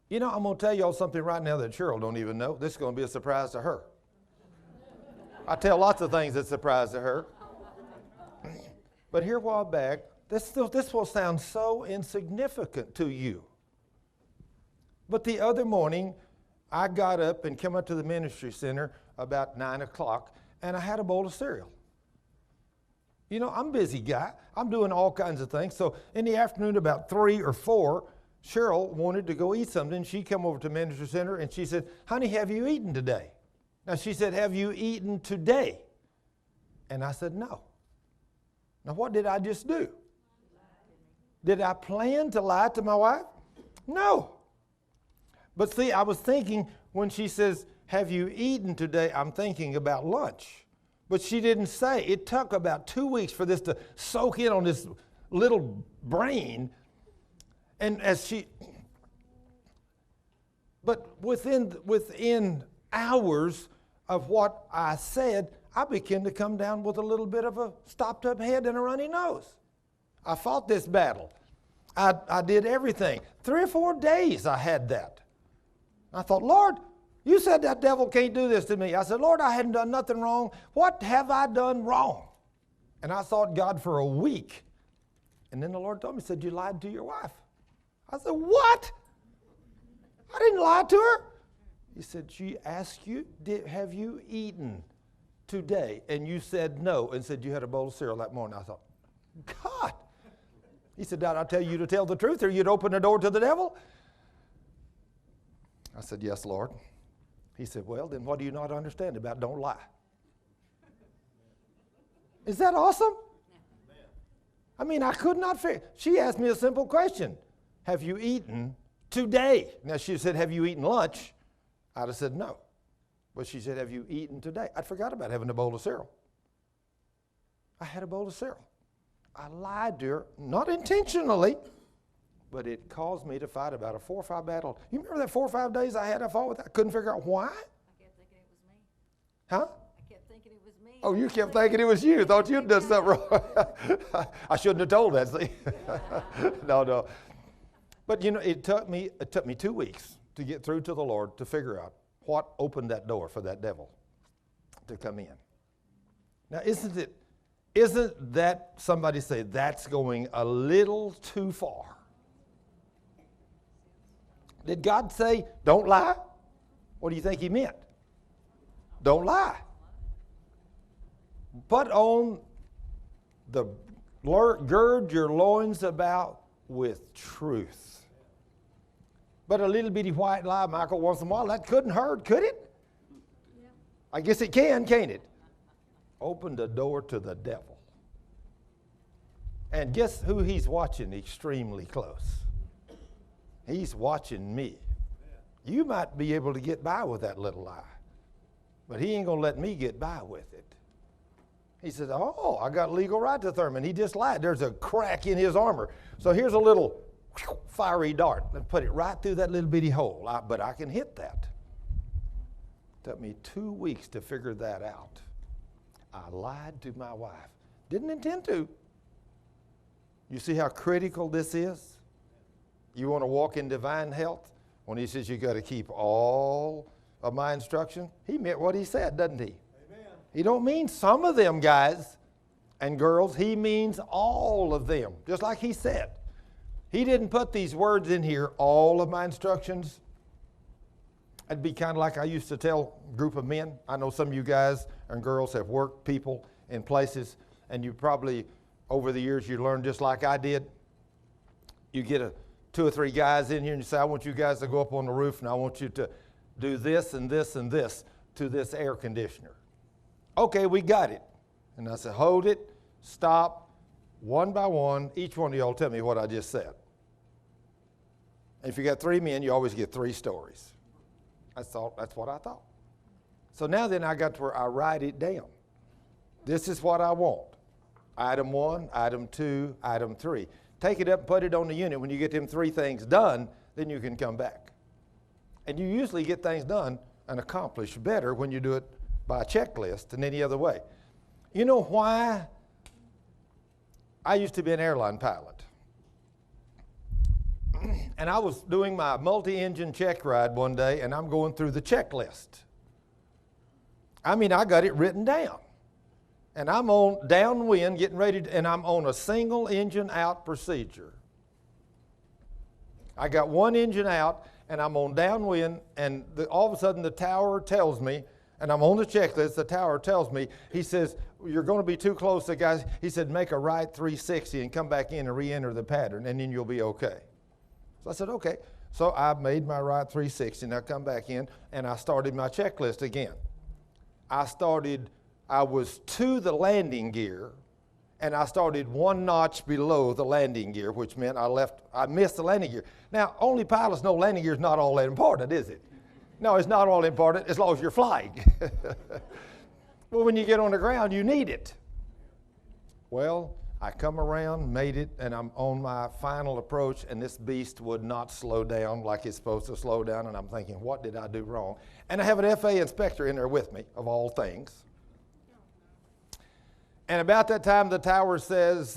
You know, I'm going to tell y'all something right now that Cheryl don't even know. This is going to be a surprise to her. I tell lots of things that's a surprise to her. But here a while back, this will sound so insignificant to you. But the other morning, I got up and came up to the ministry center about 9 o'clock, and I had a bowl of cereal. You know, I'm a busy guy. I'm doing all kinds of things. So in the afternoon, about 3 or 4, Cheryl wanted to go eat something. She came over to the ministry center, and she said, honey, have you eaten today? Now, she said, have you eaten today? And I said, no. Now, what did I just do? Did I plan to lie to my wife? No. But see, I was thinking when she says, have you eaten today, I'm thinking about lunch. But she didn't say. It took about 2 weeks for this to soak in on this little brain. And but within hours of what I said, I began to come down with a little bit of a stopped up head and a runny nose. I fought this battle. I did everything. 3 or 4 days I had that. I thought, Lord, you said that devil can't do this to me. I said, Lord, I hadn't done nothing wrong. What have I done wrong? And I sought God for a week. And then the Lord told me, he said, you lied to your wife. I said, what? I didn't lie to her. He said, she asked you, have you eaten today? And you said no, and said you had a bowl of cereal that morning. I thought, God. He said, did I tell you to tell the truth or you'd open the door to the devil? I said, yes, Lord. He said, well, then what do you not understand about don't lie? Is that awesome? I mean, I could not figure. She asked me a simple question. Have you eaten today? Now, she said, have you eaten lunch? I'd have said no. But she said, have you eaten today? I forgot about having a bowl of cereal. I had a bowl of cereal. I lied to her, not intentionally, but it caused me to fight about a 4 or 5 battle. You remember that 4 or 5 days I had I fought with that? I couldn't figure out why. I kept thinking it was me. Huh? I kept thinking it was me. Oh, you kept thinking it was you. Thought you'd done something wrong. I shouldn't have told that, see? No. But, you know, it took me 2 weeks to get through to the Lord to figure out what opened that door for that devil to come in. Now, isn't that, somebody say, that's going a little too far? Did God say, don't lie? What do you think he meant? Don't lie. Put on the, gird your loins about with truth. But a little bitty white lie, Michael, once in a while, that couldn't hurt, could it? Yeah. I guess it can, can't it? Open the door to the devil. And guess who he's watching extremely close? He's watching me. You might be able to get by with that little lie, but he ain't going to let me get by with it. He says, oh, I got legal right to Thurman. He just lied. There's a crack in his armor. So here's a little fiery dart. Let's put it right through that little bitty hole. But I can hit that. It took me 2 weeks to figure that out. I lied to my wife. Didn't intend to. You see how critical this is? You want to walk in divine health? When he says you got to keep all of my instruction, he meant what he said, doesn't he? Amen. He don't mean some of them, guys and girls. He means all of them, just like he said. He didn't put these words in here, all of my instructions. It'd be kind of like I used to tell a group of men. I know some of you guys and girls have worked people in places, and you probably, over the years, you learned just like I did. You get 2 or 3 guys in here and you say, I want you guys to go up on the roof and I want you to do this and this and this to this air conditioner. Okay, we got it. And I said, hold it, stop, one by one. Each one of y'all tell me what I just said. And if you got 3 men, you always get 3 stories. That's what I thought. So now then I got to where I write it down. This is what I want. Item 1, item 2, item 3. Take it up and put it on the unit. When you get them 3 things done, then you can come back. And you usually get things done and accomplished better when you do it by a checklist than any other way. You know why? I used to be an airline pilot. And I was doing my multi-engine check ride one day, and I'm going through the checklist. I mean, I got it written down. And I'm on downwind, getting ready to, and I'm on a single engine out procedure. I got one engine out, and I'm on downwind, and all of a sudden the tower tells me, and I'm on the checklist, the tower tells me, he says, you're going to be too close to guys. He said, make a right 360 and come back in and re-enter the pattern, and then you'll be okay. So I said, okay. So I made my right 360, and I come back in, and I started my checklist again. I was to the landing gear, and I started one notch below the landing gear, which meant I missed the landing gear. Now, only pilots know landing gear is not all that important, is it? No, it's not all important as long as you're flying. Well, when you get on the ground, you need it. Well, I come around, made it, and I'm on my final approach, and this beast would not slow down like it's supposed to slow down, and I'm thinking, what did I do wrong? And I have an FAA inspector in there with me, of all things. And about that time, the tower says,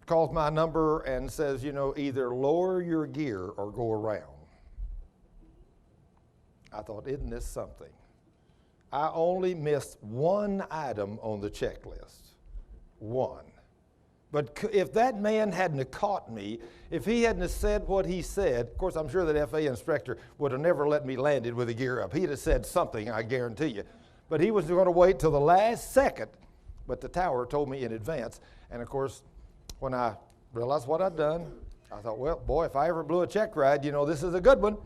calls my number and says, either lower your gear or go around. I thought, isn't this something? I only missed one item on the checklist. One. But if that man hadn't have caught me, if he hadn't have said what he said, of course, I'm sure that FAA inspector would have never let me land it with the gear up. He'd have said something, I guarantee you. But he was going to wait till the last second. But the tower told me in advance. And, of course, when I realized what I'd done, I thought, well, boy, if I ever blew a check ride, this is a good one.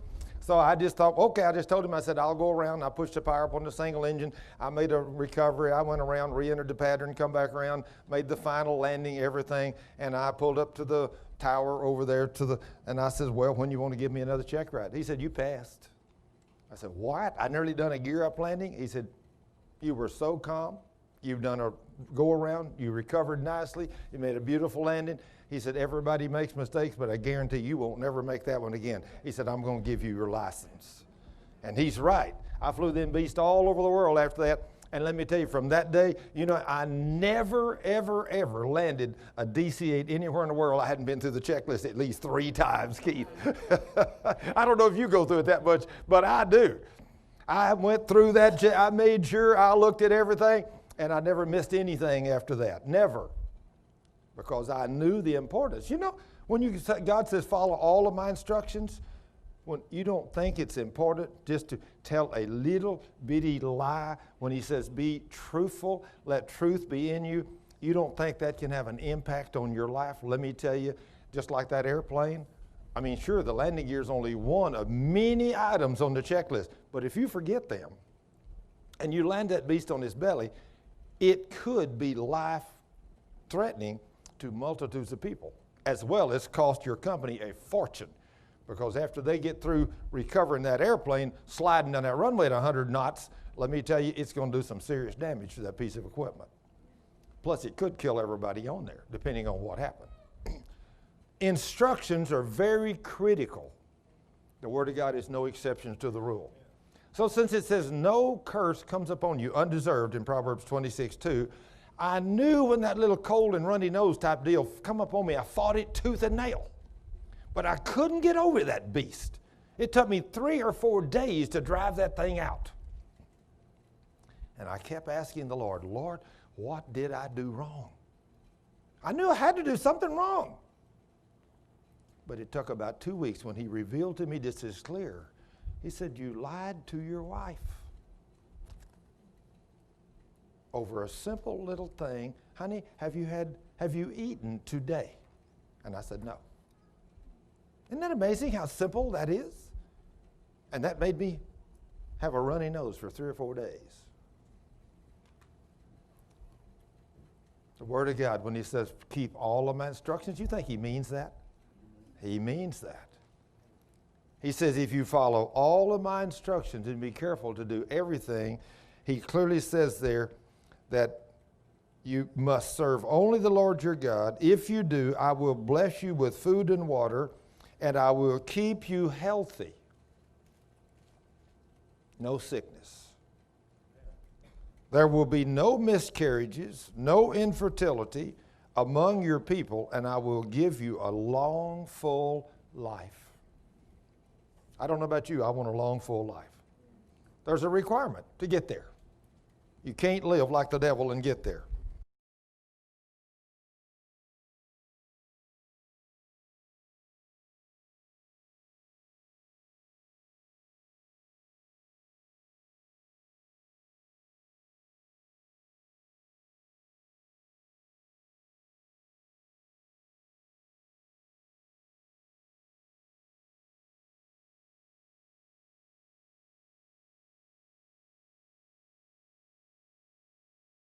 So I just thought, okay, I just told him, I said, I'll go around. I pushed the power up on the single engine. I made a recovery. I went around, re-entered the pattern, come back around, made the final landing, everything. And I pulled up to the tower over there and I said, well, when you want to give me another check ride? He said, you passed. I said, what? I nearly done a gear up landing? He said, you were so calm. You've done a go around. You recovered nicely. You made a beautiful landing. He said, everybody makes mistakes, but I guarantee you won't never make that one again. He said, I'm going to give you your license. And he's right. I flew them beasts all over the world after that. And let me tell you, from that day, I never, ever, ever landed a DC-8 anywhere in the world. I hadn't been through the checklist at least 3 times, Keith. I don't know if you go through it that much, but I do. I went through that. I made sure I looked at everything, and I never missed anything after that. Never. Because I knew the importance. When God says, follow all of my instructions, when you don't think it's important just to tell a little bitty lie, when he says, be truthful, let truth be in you, you don't think that can have an impact on your life? Let me tell you, just like that airplane, I mean, sure, the landing gear is only one of many items on the checklist, but if you forget them and you land that beast on his belly, it could be life-threatening to multitudes of people, as well as cost your company a fortune. Because after they get through recovering that airplane, sliding down that runway at 100 knots, let me tell you, it's going to do some serious damage to that piece of equipment. Plus, it could kill everybody on there, depending on what happened. Instructions are very critical. The Word of God is no exception to the rule. So since it says no curse comes upon you undeserved in Proverbs 26:2, I knew when that little cold and runny nose type deal come up on me, I fought it tooth and nail. But I couldn't get over that beast. It took me 3 or 4 days to drive that thing out. And I kept asking the Lord, Lord, what did I do wrong? I knew I had to do something wrong. But it took about 2 weeks when he revealed to me this is clear. He said, you lied to your wife over a simple little thing. Honey, have you eaten today? And I said, no. Isn't that amazing how simple that is? And that made me have a runny nose for 3 or 4 days. The Word of God, when he says, keep all of my instructions, you think he means that? He means that. He says, if you follow all of my instructions and be careful to do everything, he clearly says there that you must serve only the Lord your God. If you do, I will bless you with food and water, and I will keep you healthy. No sickness. There will be no miscarriages, no infertility among your people, and I will give you a long, full life. I don't know about you, I want a long, full life. There's a requirement to get there. You can't live like the devil and get there.